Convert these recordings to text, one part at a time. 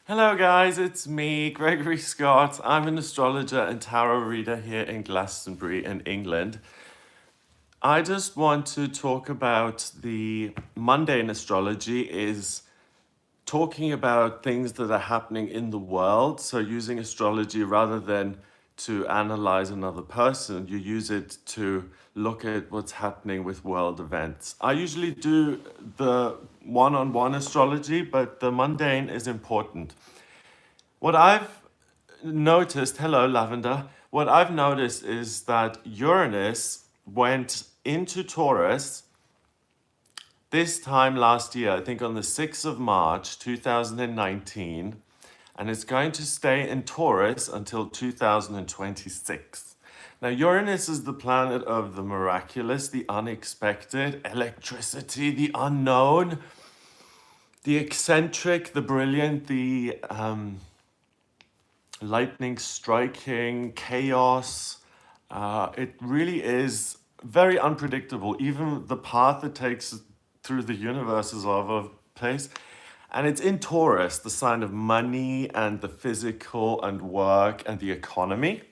Hello, guys, it's me, Gregory Scott. I'm an astrologer and tarot reader here in Glastonbury in England. I just want to talk about the mundane astrology is talking about things that are happening in the world. So using astrology rather than to analyze another person, you use it to look at what's happening with world events. I usually do the one-on-one astrology, but the mundane is important. What I've noticed, hello, Lavender. What I've noticed is that Uranus went into Taurus this time last year, I think on the 6th of March 2019, and it's going to stay in Taurus until 2026. Now, Uranus is the planet of the miraculous, the unexpected, electricity, the unknown, the eccentric, the brilliant, the lightning striking, chaos. It really is very unpredictable. Even the path it takes through the universe is all over the place. And it's in Taurus, the sign of money and the physical and work and the economy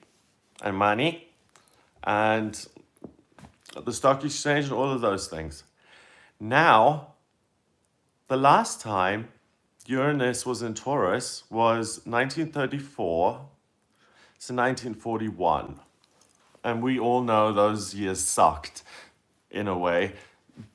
and money and the stock exchange and all of those things. Now, the last time Uranus was in Taurus was 1934 to 1941. And we all know those years sucked in a way.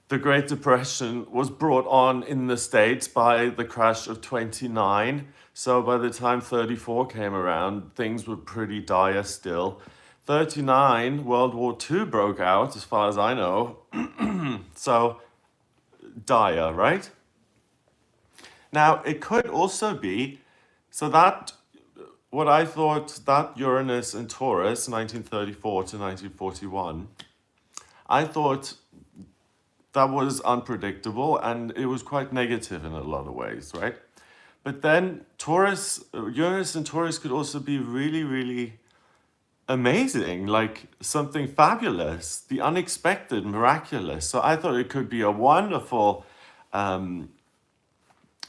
The Great Depression was brought on in the States by the crash of 29. So by the time 34 came around, things were pretty dire still. 39, World War II broke out, as far as I know. So dire, right? Now, it could also be, so that what I thought that Uranus in Taurus, 1934 to 1941, I thought that was unpredictable and it was quite negative in a lot of ways, right? But then Uranus and Taurus could also be really, really amazing, like something fabulous, the unexpected, miraculous. So I thought it could be a wonderful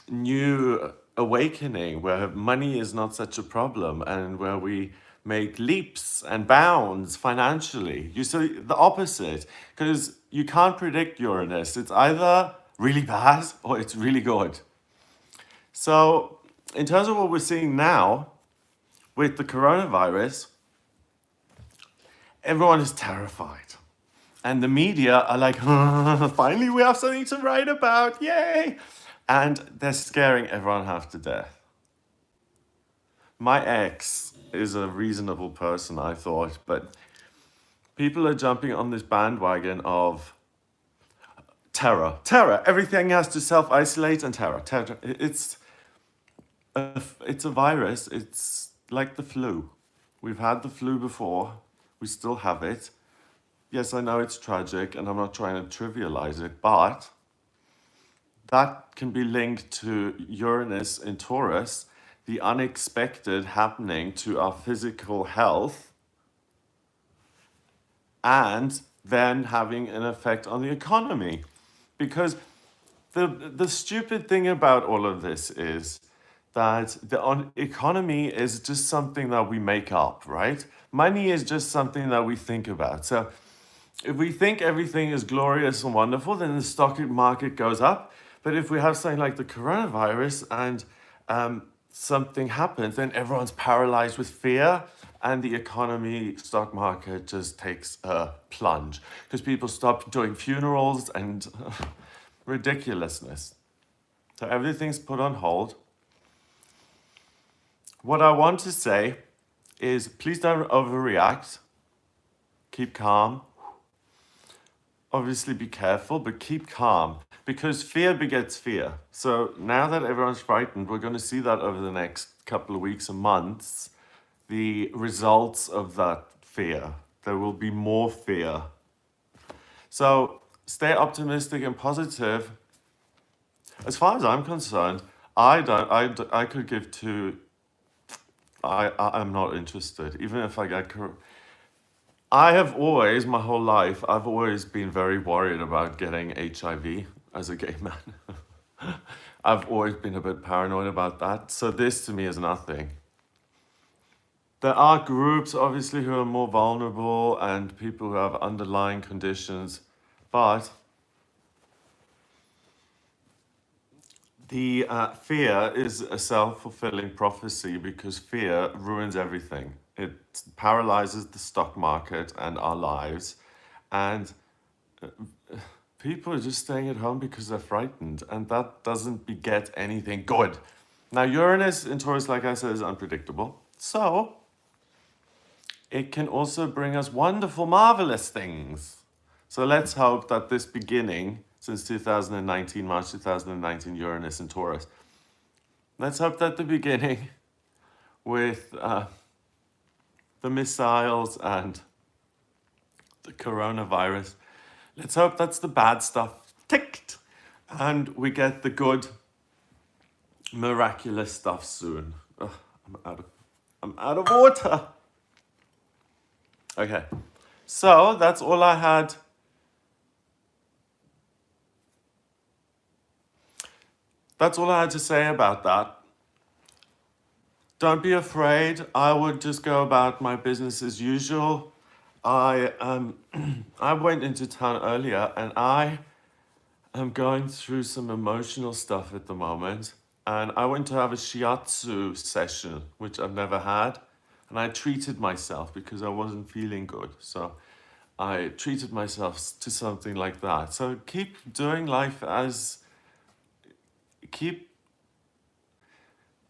new awakening where money is not such a problem and where we make leaps and bounds financially. You see the opposite, because you can't predict Uranus. It's either really bad or it's really good. So, in terms of what we're seeing now with the coronavirus, everyone is terrified. And the media are like, finally we have something to write about, yay! And they're scaring everyone half to death. My ex is a reasonable person, I thought, but people are jumping on this bandwagon of terror. Terror. Everything has to self-isolate and terror. Terror. It's a virus. It's like the flu. We've had the flu before. We still have it. Yes, I know it's tragic, and I'm not trying to trivialize it, but that can be linked to Uranus in Taurus, the unexpected happening to our physical health, and then having an effect on the economy. Because the stupid thing about all of this is that the economy is just something that we make up, right? Money is just something that we think about. So if we think everything is glorious and wonderful, then the stock market goes up. But if we have something like the coronavirus and something happens, then everyone's paralyzed with fear and the economy, stock market just takes a plunge because people stop doing funerals and ridiculousness. So everything's put on hold. What I want to say is please don't overreact. Keep calm. Obviously be careful, but keep calm because fear begets fear. So now that everyone's frightened, we're going to see that over the next couple of weeks and months, the results of that fear. There will be more fear. So stay optimistic and positive. As far as I'm concerned, I could give two. I'm not interested, even if I get. I have always, my whole life, I've always been very worried about getting HIV as a gay man. I've always been a bit paranoid about that. So this to me is nothing. There are groups, obviously, who are more vulnerable and people who have underlying conditions, but the fear is a self-fulfilling prophecy because fear ruins everything. It paralyzes the stock market and our lives, and people are just staying at home because they're frightened, and that doesn't beget anything good. Now, Uranus in Taurus, like I said, is unpredictable. So, it can also bring us wonderful, marvelous things. So let's hope that this beginning, since 2019, March 2019, Uranus in Taurus, let's hope that the beginning with the missiles and the coronavirus, let's hope that's the bad stuff ticked and we get the good, miraculous stuff soon. Ugh, I'm out of water. Okay, so that's all I had. That's all I had to say about that. Don't be afraid. I would just go about my business as usual. I I went into town earlier and I am going through some emotional stuff at the moment. And I went to have a shiatsu session, which I've never had. And I treated myself because I wasn't feeling good. So I treated myself to something like that. So keep doing life as, keep,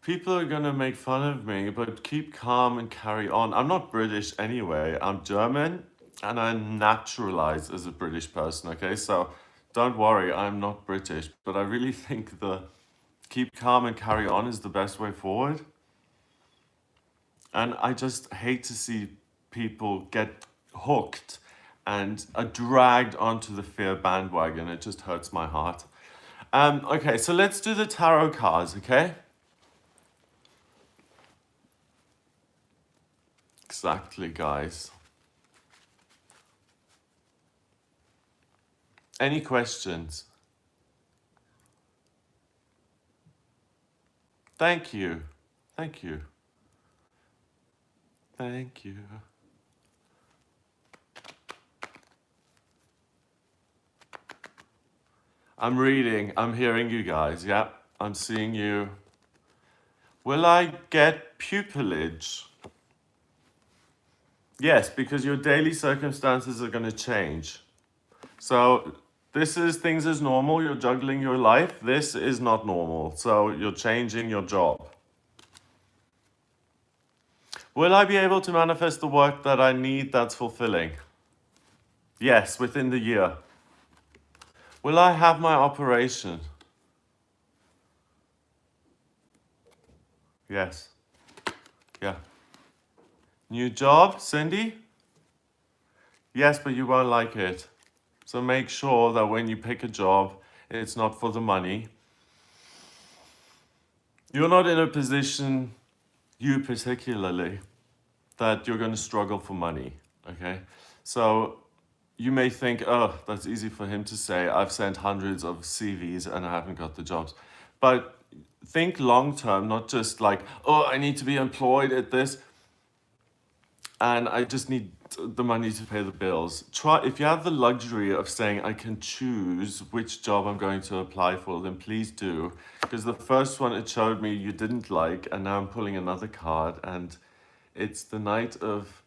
people are gonna make fun of me, but keep calm and carry on. I'm not British anyway. I'm German and I'm naturalized as a British person, okay? So don't worry, I'm not British, but I really think the keep calm and carry on is the best way forward. And I just hate to see people get hooked and are dragged onto the fear bandwagon. It just hurts my heart. Okay, so let's do the tarot cards, okay? Exactly, guys. Any questions? Thank you. Thank you. Thank you. I'm reading. I'm hearing you guys. Yeah, I'm seeing you. Will I get pupillage? Yes, because your daily circumstances are going to change. So this is things as normal. You're juggling your life. This is not normal. So you're changing your job. Will I be able to manifest the work that I need that's fulfilling? Yes, within the year. Will I have my operation? Yes. Yeah. New job, Cindy? Yes, but you won't like it. So make sure that when you pick a job, it's not for the money. You're not in a position, you particularly, that you're going to struggle for money, okay? So you may think, oh, that's easy for him to say. I've sent hundreds of CVs and I haven't got the jobs. But think long term, not just like, oh, I need to be employed at this and I just need the money to pay the bills. Try, if you have the luxury of saying, I can choose which job I'm going to apply for, then please do. Because the first one it showed me you didn't like, and now I'm pulling another card, and it's the Knight of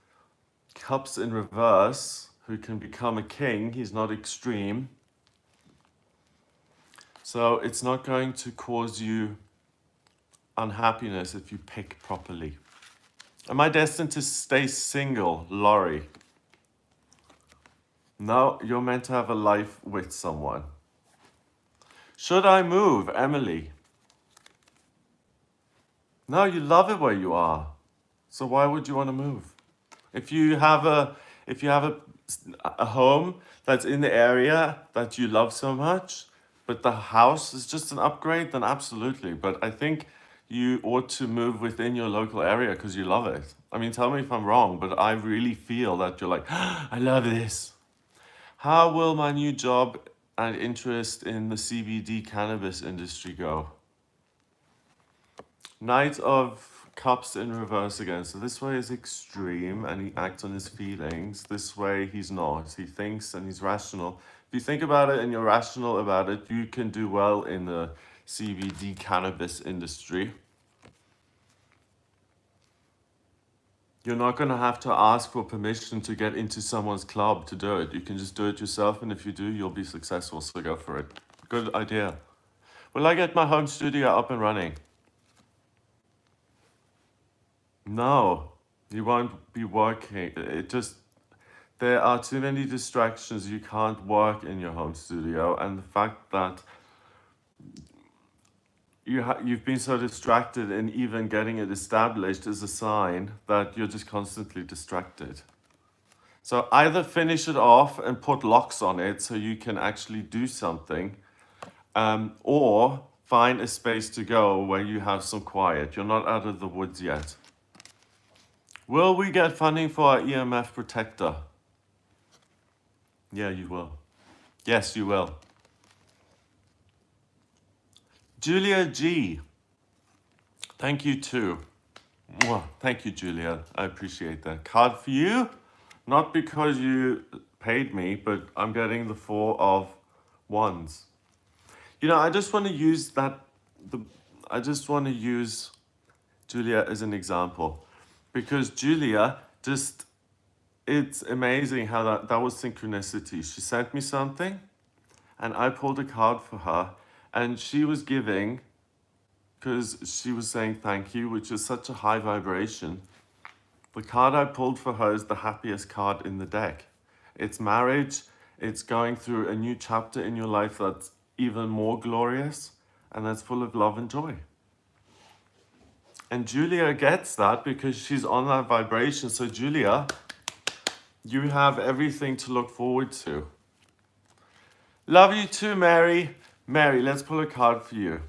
Cups in reverse, who can become a king. He's not extreme. So it's not going to cause you unhappiness if you pick properly. Am I destined to stay single, Laurie? No, you're meant to have a life with someone. Should I move, Emily? No, you love it where you are. So why would you want to move? If you have a home that's in the area that you love so much, but the house is just an upgrade, then absolutely. But I think you ought to move within your local area because you love it. I mean, tell me if I'm wrong, but I really feel that you're like, I love this. How will my new job and interest in the CBD cannabis industry go? Knight of Cups in reverse again. So this way is extreme and he acts on his feelings. This way he's not. He thinks and he's rational. If you think about it and you're rational about it, you can do well in the CBD cannabis industry. You're not going to have to ask for permission to get into someone's club to do it. You can just do it yourself, and if you do, you'll be successful, so go for it. Good idea. Will I get my home studio up and running? No, you won't be working. There are too many distractions. You can't work in your home studio, and the fact that you've been so distracted in even getting it established is a sign that you're just constantly distracted. So either finish it off and put locks on it so you can actually do something, or find a space to go where you have some quiet. You're not out of the woods yet. Will we get funding for our EMF protector? Yeah, you will. Yes, you will. Julia G. Thank you too. Mwah. Thank you, Julia. I appreciate that. Card for you. Not because you paid me, but I'm getting the 4 of Wands. You know, I just want to use Julia as an example. Because Julia it's amazing how that was synchronicity. She sent me something and I pulled a card for her and she was giving, because she was saying thank you, which is such a high vibration. The card I pulled for her is the happiest card in the deck. It's marriage, it's going through a new chapter in your life that's even more glorious and that's full of love and joy. And Julia gets that because she's on that vibration. So Julia, you have everything to look forward to. Love you too, Mary. Mary, let's pull a card for you.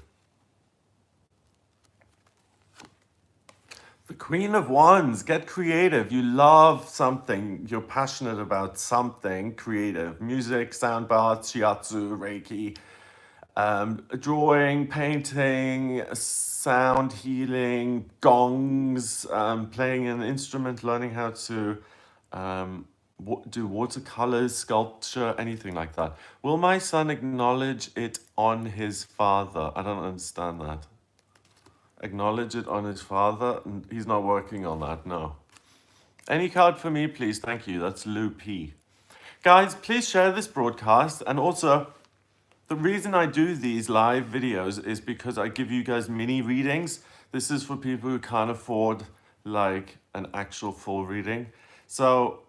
The Queen of Wands, get creative. You love something, you're passionate about something creative. Music, sound baths, shiatsu, reiki, drawing, painting, sound healing, gongs, playing an instrument, learning how to do watercolors, sculpture, anything like that. Will my son acknowledge it on his father? I don't understand that. Acknowledge it on his father? He's not working on that, no. Any card for me, please? Thank you. That's Lou P. Guys, please share this broadcast. And also, the reason I do these live videos is because I give you guys mini readings. This is for people who can't afford like an actual full reading. So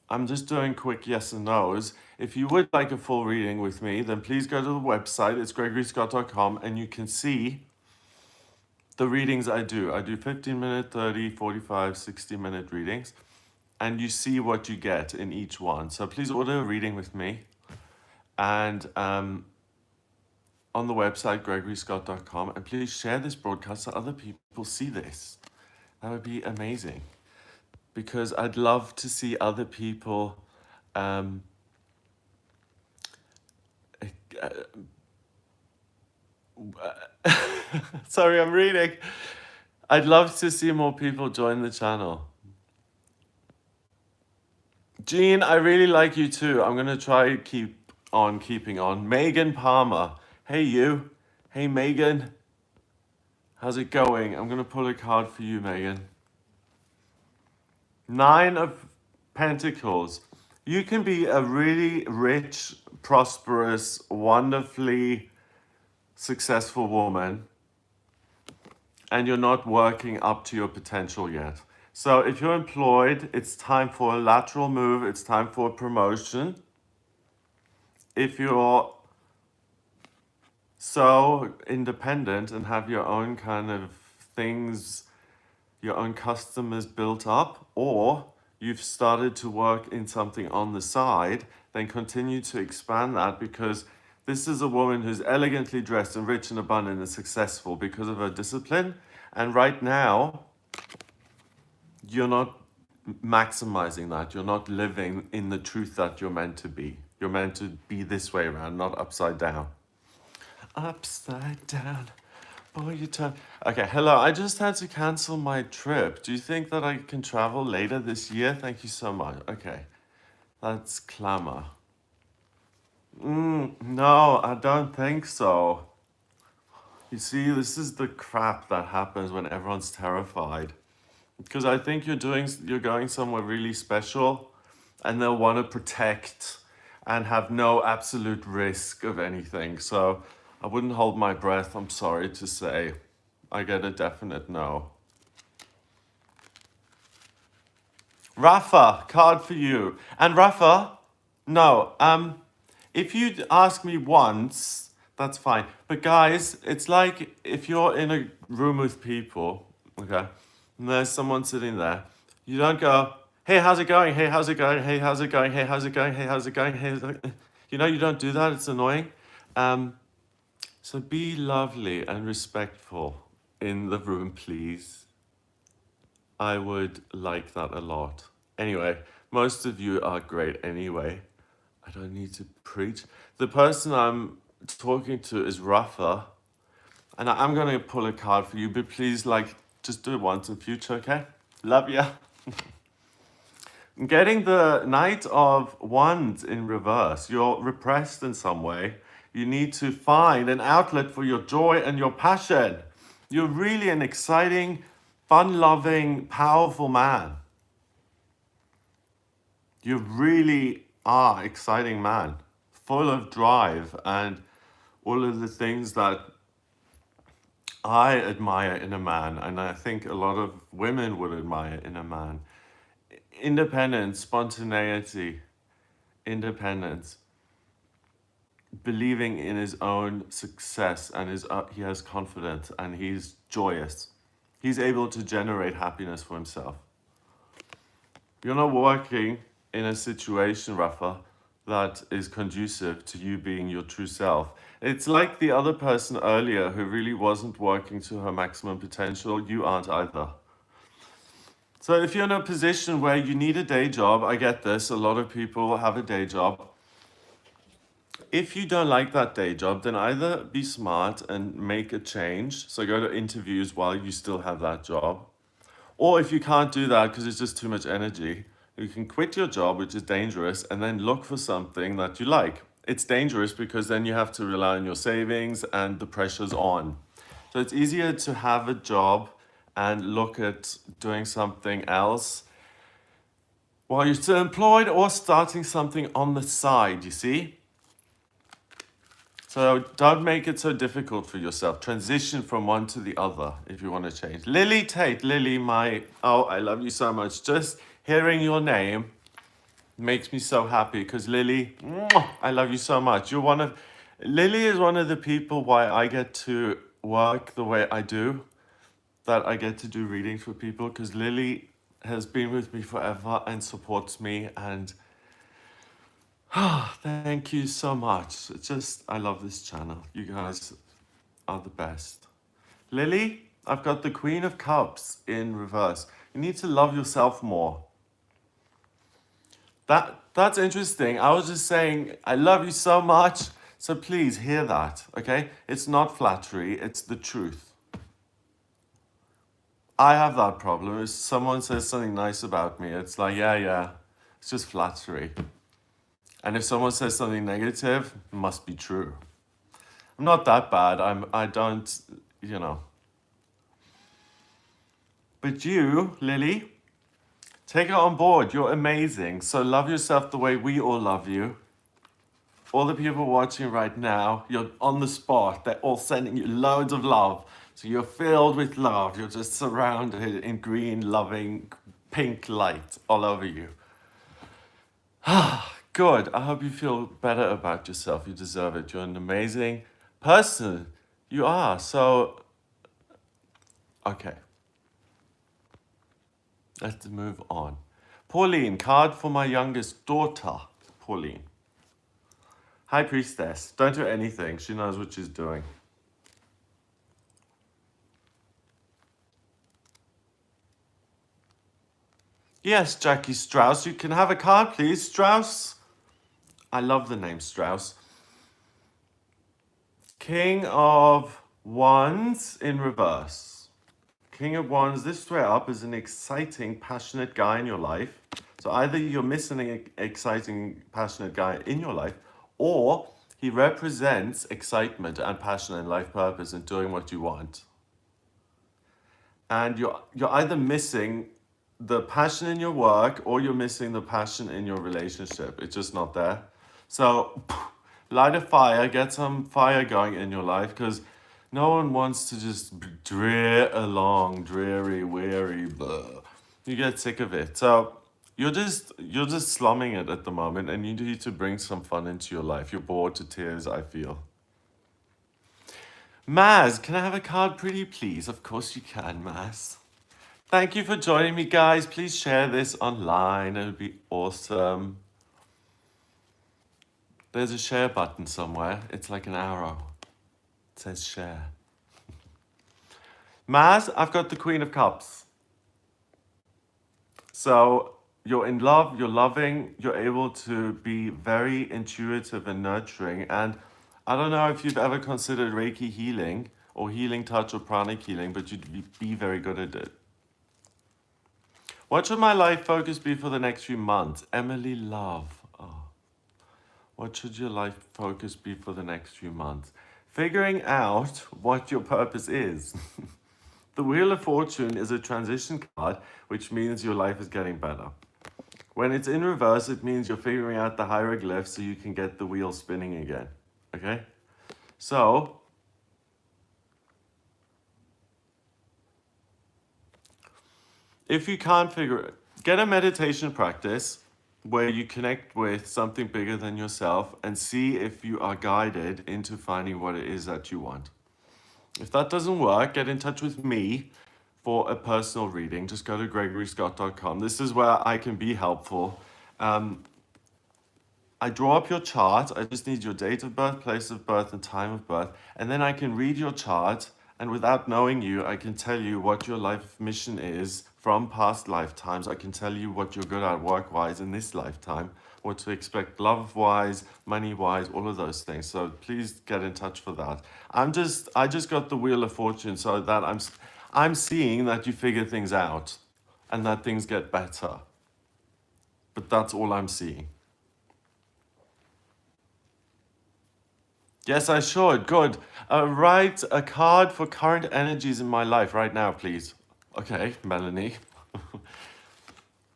I'm just doing quick yes and no's. If you would like a full reading with me, then please go to the website. It's gregoryscott.com and you can see the readings I do. I do 15-minute, 30, 45, 60-minute readings. And you see what you get in each one. So please order a reading with me. And on the website, gregoryscott.com. And please share this broadcast so other people see this. That would be amazing. Because I'd love to see other people sorry, I'm reading. I'd love to see more people join the channel. Jean, I really like you too. I'm going to try keeping on. Megan Palmer. Hey, you. Hey, Megan. How's it going? I'm going to pull a card for you, Megan. 9 of Pentacles. You can be a really rich, prosperous, wonderfully successful woman, and you're not working up to your potential yet. So if you're employed, it's time for a lateral move. It's time for a promotion. If you're so independent and have your own kind of things, your own customers built up, or you've started to work in something on the side, then continue to expand that, because this is a woman who's elegantly dressed and rich and abundant and successful because of her discipline. And right now, you're not maximizing that. You're not living in the truth that you're meant to be. You're meant to be this way around, not upside down. Upside down. Boy, you turn. Okay, hello. I just had to cancel my trip. Do you think that I can travel later this year? Thank you so much. Okay, that's clamor. No, I don't think so. You see, this is the crap that happens when everyone's terrified. Because I think you're going somewhere really special, and they'll want to protect and have no absolute risk of anything. So I wouldn't hold my breath. I'm sorry to say. I get a definite no. Rafa, card for you. And Rafa, no. If you ask me once, that's fine. But guys, it's like if you're in a room with people, okay, and there's someone sitting there, you don't go, hey, how's it going? Hey, how's it going? Hey, how's it going? Hey, how's it going? Hey, how's it going? Hey, you know, you don't do that. It's annoying. So be lovely and respectful in the room, please. I would like that a lot. Anyway, most of you are great anyway. I don't need to preach. The person I'm talking to is Rafa, and I'm gonna pull a card for you, but please, like, just do it once in future, okay? Love ya. Getting the Knight of Wands in reverse. You're repressed in some way. You need to find an outlet for your joy and your passion. You're really an exciting, fun-loving, powerful man. You really are exciting man, full of drive and all of the things that I admire in a man, and I think a lot of women would admire in a man. Independence, spontaneity, independence, believing in his own success, and he has confidence and he's joyous. He's able to generate happiness for himself. You're not working in a situation, Rafa, that is conducive to you being your true self. It's like the other person earlier who really wasn't working to her maximum potential. You aren't either. So if you're in a position where you need a day job, I get this, a lot of people have a day job. If you don't like that day job, then either be smart and make a change. So go to interviews while you still have that job. Or if you can't do that because it's just too much energy, you can quit your job, which is dangerous, and then look for something that you like. It's dangerous because then you have to rely on your savings and the pressure's on. So it's easier to have a job and look at doing something else while you're still employed or starting something on the side, you see? So don't make it so difficult for yourself. Transition from one to the other if you want to change. Lily Tate, Lily, oh, I love you so much. Just hearing your name makes me so happy because Lily, I love you so much. Lily is one of the people why I get to work the way I do, that I get to do readings for people, because Lily has been with me forever and supports me, and thank you so much. I love this channel. You guys are the best. Lily, I've got the Queen of Cups in reverse. You need to love yourself more. That's interesting. I was just saying, I love you so much. So please hear that, okay? It's not flattery, it's the truth. I have that problem. If someone says something nice about me, it's like, yeah, it's just flattery. And if someone says something negative, it must be true. I'm not that bad. I don't, you know. But you, Lily, take it on board. You're amazing. So love yourself the way we all love you. All the people watching right now, you're on the spot. They're all sending you loads of love. So you're filled with love. You're just surrounded in green, loving, pink light all over you. Good. I hope you feel better about yourself. You deserve it. You're an amazing person. You are. So, okay. Let's move on. Pauline, card for my youngest daughter. Pauline. High Priestess. Don't do anything. She knows what she's doing. Yes, Jackie Strauss. You can have a card, please. Strauss. I love the name Strauss. King of Wands in reverse. King of Wands, this straight up is an exciting, passionate guy in your life. So either you're missing an exciting, passionate guy in your life, or he represents excitement and passion and life purpose and doing what you want. And you're either missing the passion in your work or you're missing the passion in your relationship. It's just not there. So light a fire, get some fire going in your life, because no one wants to just drear along, dreary, weary, blah. You get sick of it. So you're just slumming it at the moment, and you need to bring some fun into your life. You're bored to tears, I feel. Maz, can I have a card, pretty please? Of course you can, Maz. Thank you for joining me, guys. Please share this online. It would be awesome. There's a share button somewhere. It's like an arrow. It says share. Maz, I've got the Queen of Cups. So you're in love, you're loving, you're able to be very intuitive and nurturing. And I don't know if you've ever considered Reiki healing or healing touch or pranic healing, but you'd be very good at it. What should my life focus be for the next few months? Emily Love. Oh. What should your life focus be for the next few months? Figuring out what your purpose is. The Wheel of Fortune is a transition card, which means your life is getting better. When it's in reverse, it means you're figuring out the hieroglyphs so you can get the wheel spinning again. Okay? So, if you can't figure it, get a meditation practice where you connect with something bigger than yourself and see if you are guided into finding what it is that you want. If that doesn't work, get in touch with me for a personal reading. Just go to gregoryscott.com. This is where I can be helpful. I draw up your chart. I just need your date of birth, place of birth, and time of birth. And then I can read your chart. And without knowing you, I can tell you what your life mission is from past lifetimes. I can tell you what you're good at work-wise in this lifetime, what to expect love-wise, money-wise, all of those things. So please get in touch for that. I just got the Wheel of Fortune so that I'm seeing that you figure things out and that things get better. But that's all I'm seeing. Yes, I should. Good. Write a card for current energies in my life right now, please. Okay, Melanie.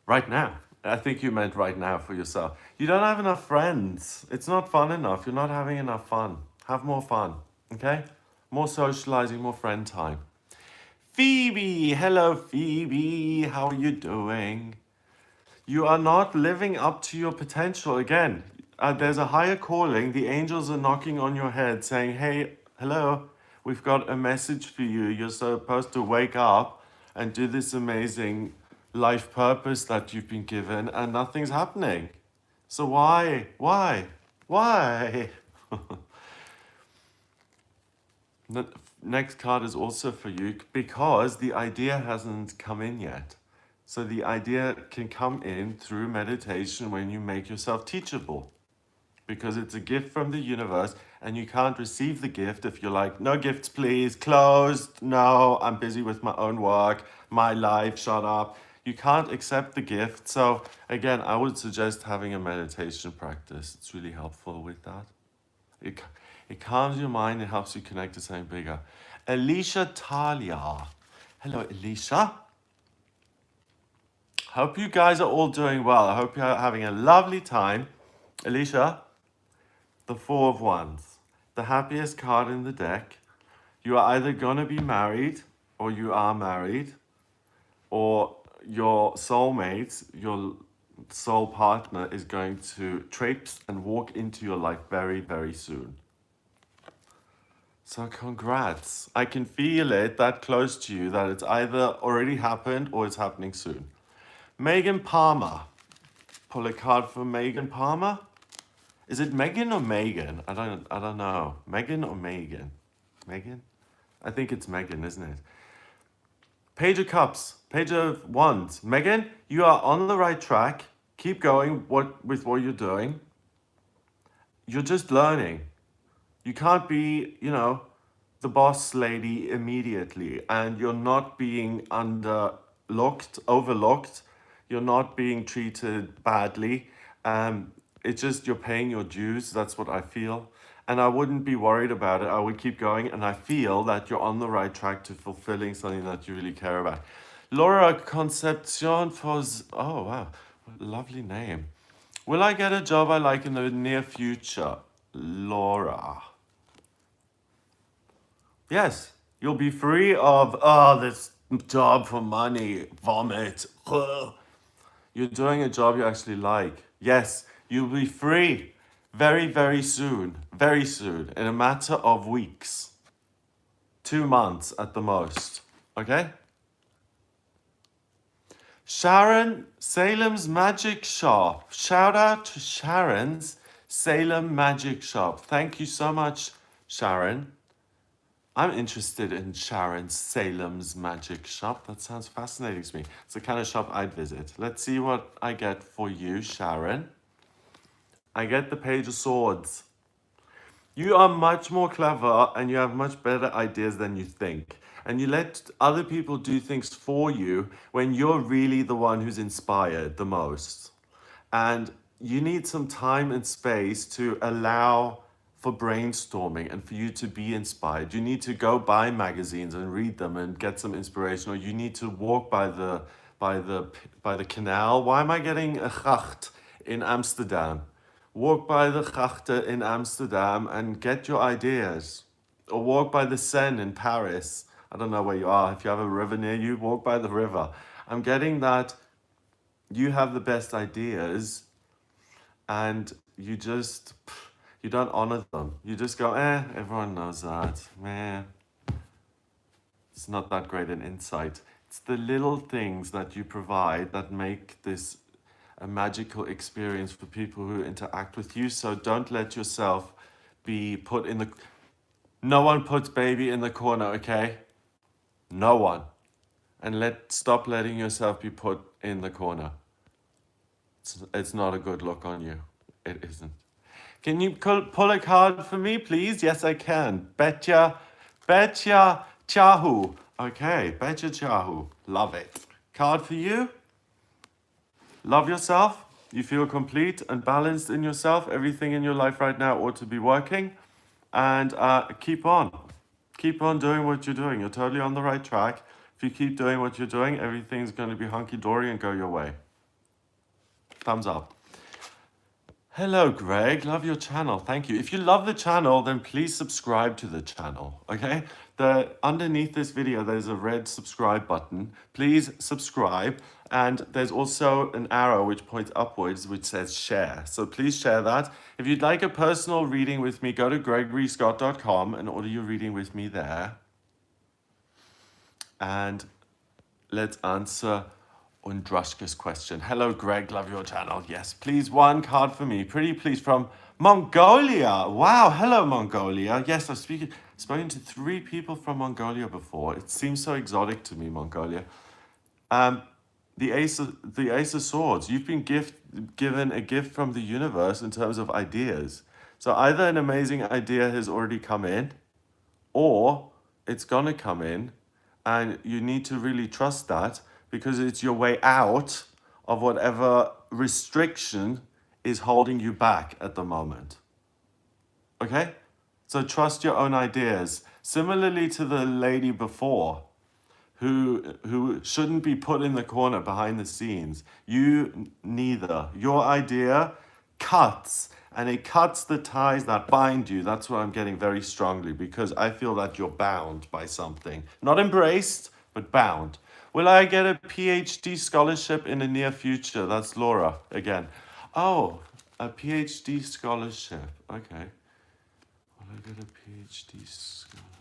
Right now. I think you meant right now for yourself. You don't have enough friends. It's not fun enough. You're not having enough fun. Have more fun, okay? More socializing, more friend time. Phoebe. Hello, Phoebe. How are you doing? You are not living up to your potential again. There's a higher calling. The angels are knocking on your head saying, hey, hello, we've got a message for you. You're supposed to wake up and do this amazing life purpose that you've been given, and nothing's happening. So why? The next card is also for you because the idea hasn't come in yet. So the idea can come in through meditation when you make yourself teachable. Because it's a gift from the universe, and you can't receive the gift if you're like, no gifts please, closed, no, I'm busy with my own work, my life, shut up. You can't accept the gift. So again, I would suggest having a meditation practice. It's really helpful with that. It calms your mind, it helps you connect to something bigger. Alicia Talia. Hello, Alicia. Hope you guys are all doing well. I hope you're having a lovely time. Alicia, the Four of Wands, the happiest card in the deck. You are either going to be married, or you are married, or your soulmate, your soul partner is going to traipse and walk into your life very, very soon. So congrats. I can feel it that close to you, that it's either already happened or it's happening soon. Megan Palmer. Pull a card for Megan Palmer. Is it Megan or Megan? I don't know. Megan or Megan? Megan? I think it's Megan, isn't it? Page of Cups, Page of Wands. Megan, you are on the right track. Keep going with what you're doing. You're just learning. You can't be, the boss lady immediately, and you're not being overlooked, you're not being treated badly. It's just you're paying your dues. That's what I feel. And I wouldn't be worried about it. I would keep going, and I feel that you're on the right track to fulfilling something that you really care about. Laura Concepcion oh wow, what a lovely name. Will I get a job I like in the near future? Laura. Yes, you'll be free of, oh, this job for money, vomit. Ugh. You're doing a job you actually like. Yes, you'll be free very, very soon, in a matter of weeks, 2 months at the most. Okay? Sharon, Salem's Magic Shop. Shout out to Sharon's Salem Magic Shop. Thank you so much, Sharon. I'm interested in Sharon Salem's Magic Shop. That sounds fascinating to me. It's the kind of shop I'd visit. Let's see what I get for you, Sharon. I get the Page of Swords. You are much more clever and you have much better ideas than you think. And you let other people do things for you when you're really the one who's inspired the most. And you need some time and space to allow for brainstorming and for you to be inspired. You need to go buy magazines and read them and get some inspiration, or you need to walk by the canal. Why am I getting a gracht in Amsterdam? Walk by the grachten in Amsterdam and get your ideas. Or walk by the Seine in Paris. I don't know where you are. If you have a river near you, walk by the river. I'm getting that you have the best ideas and you don't honor them. You just go, everyone knows that. It's not that great an insight. It's the little things that you provide that make this a magical experience for people who interact with you. So don't let yourself be put in the... No one puts baby in the corner, okay? No one. And stop letting yourself be put in the corner. It's not a good look on you. It isn't. Can you pull a card for me, please? Yes, I can. Betcha Chahu. Okay, Betcha Chahu. Love it. Card for you. Love yourself. You feel complete and balanced in yourself. Everything in your life right now ought to be working. And keep on. Keep on doing what you're doing. You're totally on the right track. If you keep doing what you're doing, everything's going to be hunky-dory and go your way. Thumbs up. Hello, Greg. Love your channel. Thank you. If you love the channel, then please subscribe to the channel, okay? Underneath this video, there's a red subscribe button. Please subscribe. And there's also an arrow which points upwards, which says share. So please share that. If you'd like a personal reading with me, go to gregoryscott.com and order your reading with me there. And let's answer Undrushka's question. Hello, Greg. Love your channel. Yes, please, one card for me. Pretty please, from Mongolia. Wow. Hello, Mongolia. Yes, I've spoken to 3 people from Mongolia before. It seems so exotic to me, Mongolia. The Ace of Swords. You've been given a gift from the universe in terms of ideas. So either an amazing idea has already come in, or it's gonna come in, and you need to really trust that, because it's your way out of whatever restriction is holding you back at the moment. Okay? So trust your own ideas. Similarly to the lady before, who shouldn't be put in the corner behind the scenes. You neither. Your idea cuts, and it cuts the ties that bind you. That's what I'm getting very strongly, because I feel that you're bound by something. Not embraced, but bound. Will I get a PhD scholarship in the near future? That's Laura again. Oh, a PhD scholarship. Okay. Will I get a PhD scholarship?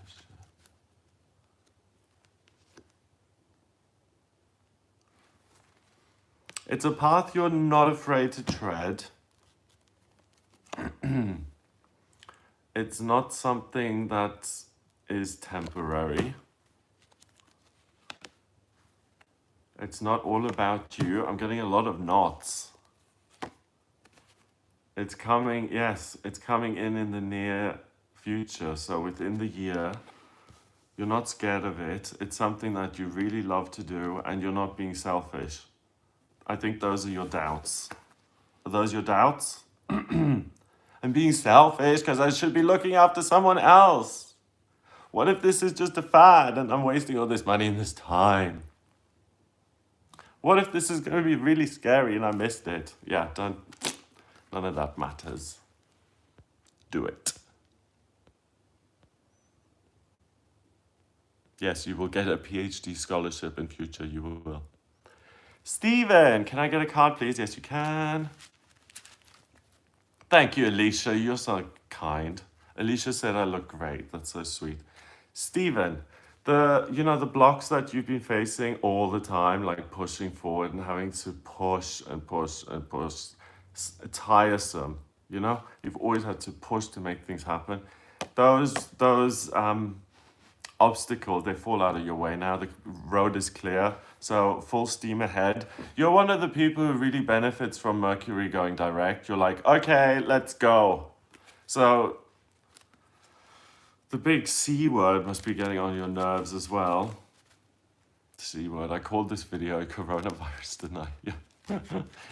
It's a path you're not afraid to tread. It's not something that is temporary. It's not all about you. I'm getting a lot of knots. It's coming, yes, it's coming in the near future. So within the year, You're not scared of it. It's something that you really love to do, and you're not being selfish. I think those are your doubts. Are those your doubts? I'm being selfish because I should be looking after someone else. What if this is just a fad and I'm wasting all this money and this time? What if this is going to be really scary and I missed it? Yeah, don't. None of that matters. Do it. Yes, you will get a PhD scholarship in future. You will. Stephen, can I get a card, please? Yes, you can. Thank you, Alicia. You're so kind. Alicia said I look great. That's so sweet. Stephen, the blocks that you've been facing all the time, like pushing forward and having to push and push and push, tiresome. You've always had to push to make things happen. Those obstacles, they fall out of your way now. The road is clear, so full steam ahead. You're one of the people who really benefits from Mercury going direct. You're like, okay, let's go. So the big C word must be getting on your nerves as well. C word. I called this video coronavirus, didn't I? Yeah.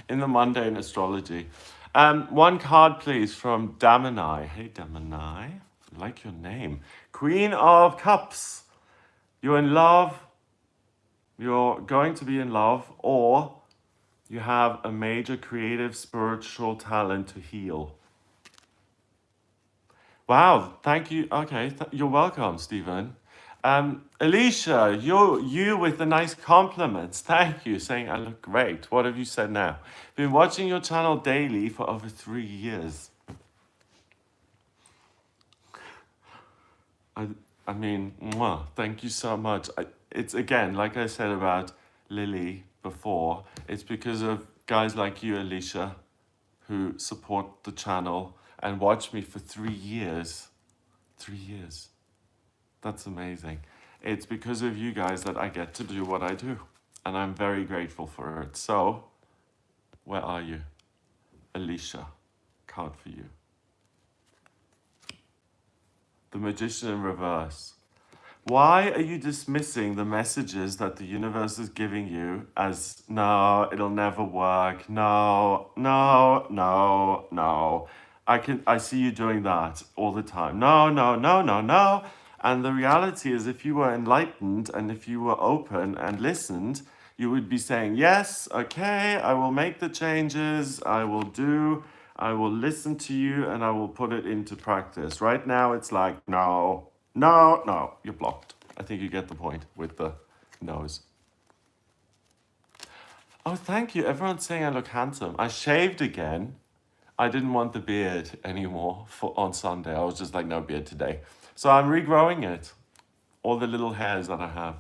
In the mundane astrology. One card, please, from Damanai. Hey, Damanai. I like your name. Queen of Cups. You're in love. You're going to be in love, or you have a major creative spiritual talent to heal. Wow, thank you. Okay, you're welcome, Stephen. Alicia, you with the nice compliments. Thank you, saying I look great. What have you said now? Been watching your channel daily for over 3 years. I mean, mwah, thank you so much. It's again, like I said about Lily before, it's because of guys like you, Alicia, who support the channel and watch me for 3 years. 3 years. That's amazing. It's because of you guys that I get to do what I do. And I'm very grateful for it. So, where are you? Alicia, card for you. The Magician in reverse. Why are you dismissing the messages that the universe is giving you as, no, it'll never work, no, no, no, no. I see you doing that all the time. No, no, no, no, no. And the reality is, if you were enlightened and if you were open and listened, you would be saying, yes, okay, I will make the changes, I will listen to you, and I will put it into practice. Right now, it's like, no, no, no, you're blocked. I think you get the point with the nose. Oh, thank you. Everyone's saying I look handsome. I shaved again. I didn't want the beard anymore on Sunday. I was just like, no beard today. So I'm regrowing it. All the little hairs that I have.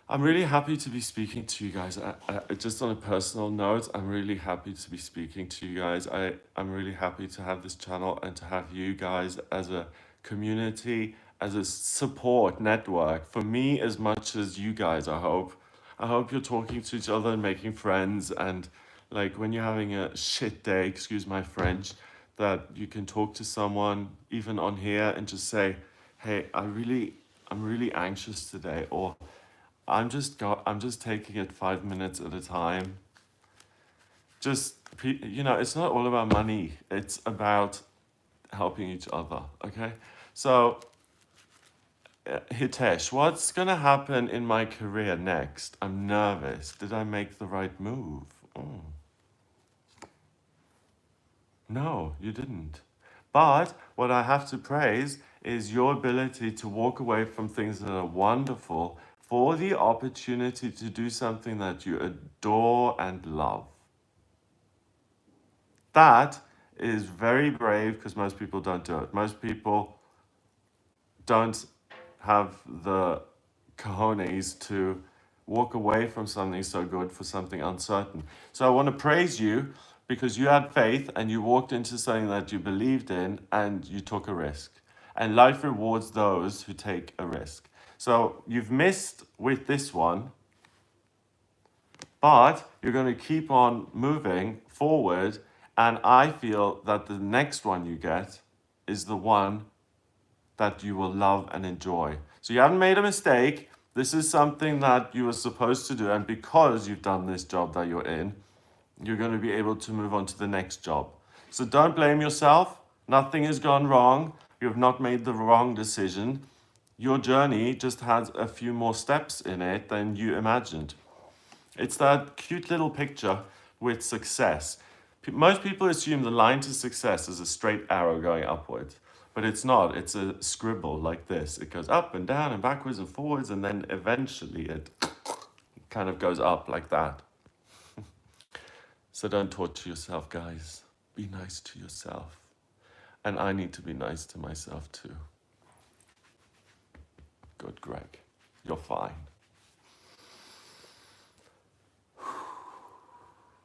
I'm really happy to be speaking to you guys. Just on a personal note, I'm really happy to be speaking to you guys. I'm really happy to have this channel and to have you guys as a community, as a support network for me as much as you guys, I hope. I hope you're talking to each other and making friends, and like when you're having a shit day, excuse my French, that you can talk to someone even on here and just say, hey, I'm really anxious today, or I'm just taking it 5 minutes at a time. It's not all about money. It's about helping each other. Okay, so Hitesh, what's gonna happen in my career next? I'm nervous. Did I make the right move? Oh. No, you didn't. But what I have to praise is your ability to walk away from things that are wonderful for the opportunity to do something that you adore and love. That is very brave because most people don't do it. Most people don't have the cojones to walk away from something so good for something uncertain. So I want to praise you because you had faith and you walked into something that you believed in and you took a risk. And life rewards those who take a risk. So you've missed with this one, but you're going to keep on moving forward. And I feel that the next one you get is the one that you will love and enjoy. So you haven't made a mistake. This is something that you were supposed to do. And because you've done this job that you're in, you're going to be able to move on to the next job. So don't blame yourself. Nothing has gone wrong. You have not made the wrong decision. Your journey just has a few more steps in it than you imagined. It's that cute little picture with success. Most people assume the line to success is a straight arrow going upwards, but it's not. It's a scribble like this. It goes up and down and backwards and forwards, and then eventually it kind of goes up like that. So don't torture yourself, guys. Be nice to yourself. And I need to be nice to myself too. Good, Greg. You're fine.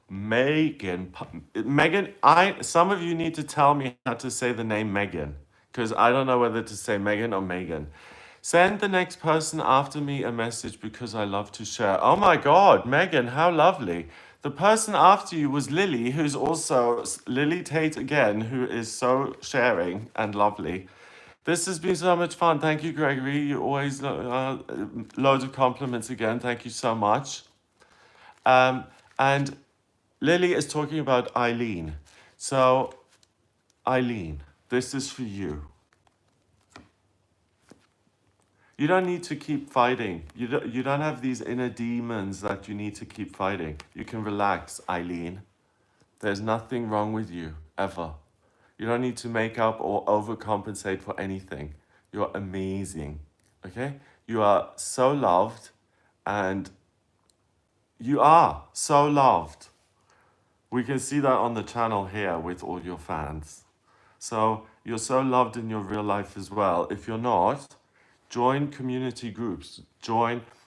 Megan, some of you need to tell me how to say the name Megan, because I don't know whether to say Megan or Megan. Send the next person after me a message because I love to share. Oh my God, Megan, how lovely. The person after you was Lily, who's also Lily Tate again, who is so sharing and lovely. This has been so much fun. Thank you, Gregory. You always loads of compliments again. Thank you so much. And Lily is talking about Eileen. So, Eileen, this is for you. You don't need to keep fighting. You don't have these inner demons that you need to keep fighting. You can relax, Eileen. There's nothing wrong with you, ever. You don't need to make up or overcompensate for anything. You're amazing, okay? You are so loved, and you are so loved. We can see that on the channel here with all your fans. So you're so loved in your real life as well. If you're not, join community groups.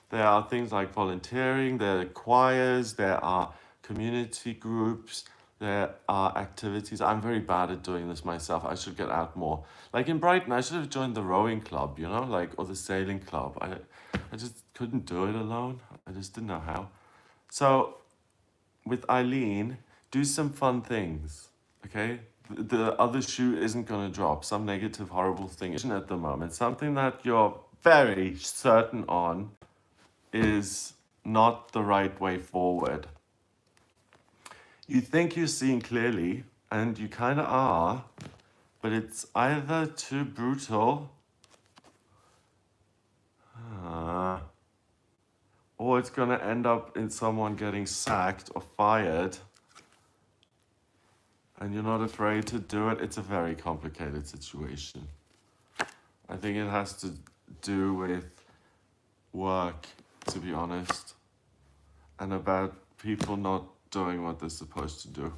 There are things like volunteering, there are choirs, there are community groups, there are activities. I'm very bad at doing this myself. I should get out more. Like in Brighton, I should have joined the rowing club, or the sailing club. I just couldn't do it alone. I just didn't know how. So with Eileen, do some fun things, okay? The other shoe isn't going to drop. Some negative, horrible thing at the moment. Something that you're very certain on is not the right way forward. You think you're seeing clearly, and you kind of are, but it's either too brutal or it's going to end up in someone getting sacked or fired, and you're not afraid to do it. It's a very complicated situation. I think it has to do with work, to be honest, and about people not doing what they're supposed to do.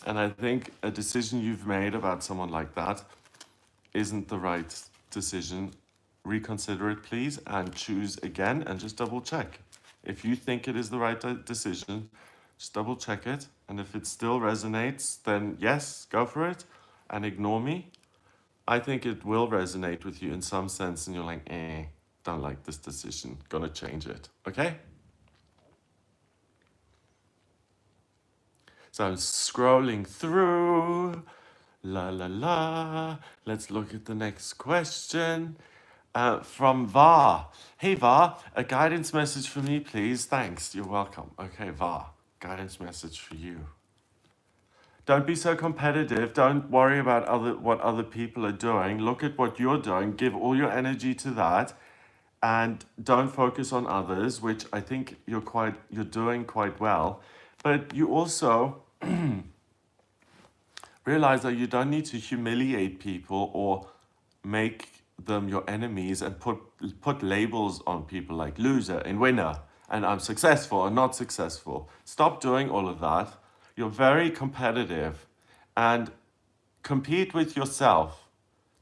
And I think a decision you've made about someone like that isn't the right decision. Reconsider it, please, and choose again, and just double check. If you think it is the right decision, just double check it. And if it still resonates, then yes, go for it and ignore me. I think it will resonate with you in some sense, and you're like, don't like this decision, gonna change it, okay? So I'm scrolling through, la la la. Let's look at the next question. From Var. Hey Var, a guidance message for me, please. Thanks, you're welcome. Okay, Var, guidance message for you. Don't be so competitive. Don't worry about what other people are doing. Look at what you're doing. Give all your energy to that, and don't focus on others, which I think you're doing quite well. But you also realize that you don't need to humiliate people or make them your enemies and put labels on people like loser and winner and I'm successful and not successful. Stop doing all of that. You're very competitive, and compete with yourself.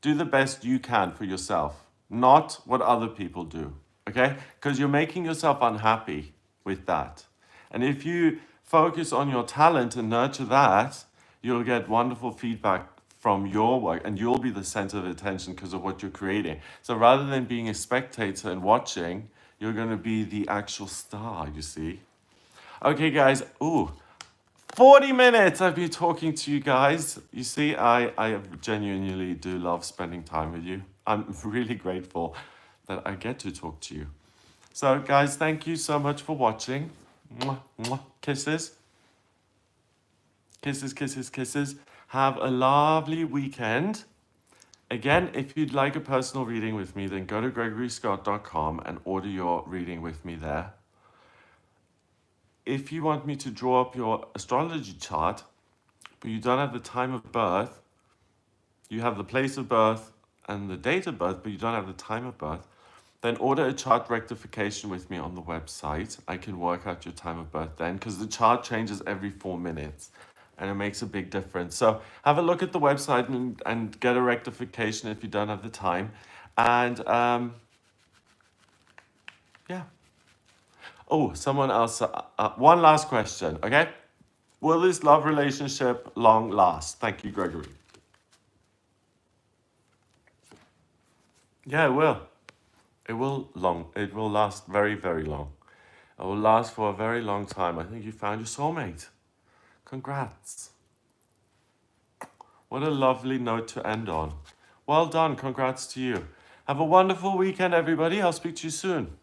Do the best you can for yourself, not what other people do, okay? Because you're making yourself unhappy with that. And if you focus on your talent and nurture that, you'll get wonderful feedback from your work, and you'll be the center of attention because of what you're creating. So rather than being a spectator and watching, you're going to be the actual star, you see. Okay, guys. 40 minutes I've been talking to you guys. You see, I genuinely do love spending time with you. I'm really grateful that I get to talk to you. So, guys, thank you so much for watching. Mwah, mwah. Kisses. Kisses, kisses, kisses. Have a lovely weekend. Again, if you'd like a personal reading with me, then go to gregoryscott.com and order your reading with me there. If you want me to draw up your astrology chart, but you don't have the time of birth, you have the place of birth and the date of birth, but you don't have the time of birth, then order a chart rectification with me on the website. I can work out your time of birth then, because the chart changes every 4 minutes and it makes a big difference. So have a look at the website and get a rectification if you don't have the time. And yeah. Oh, someone else. One last question, okay? Will this love relationship long last? Thank you, Gregory. Yeah, it will. It will last very, very long. It will last for a very long time. I think you found your soulmate. Congrats. What a lovely note to end on. Well done. Congrats to you. Have a wonderful weekend, everybody. I'll speak to you soon.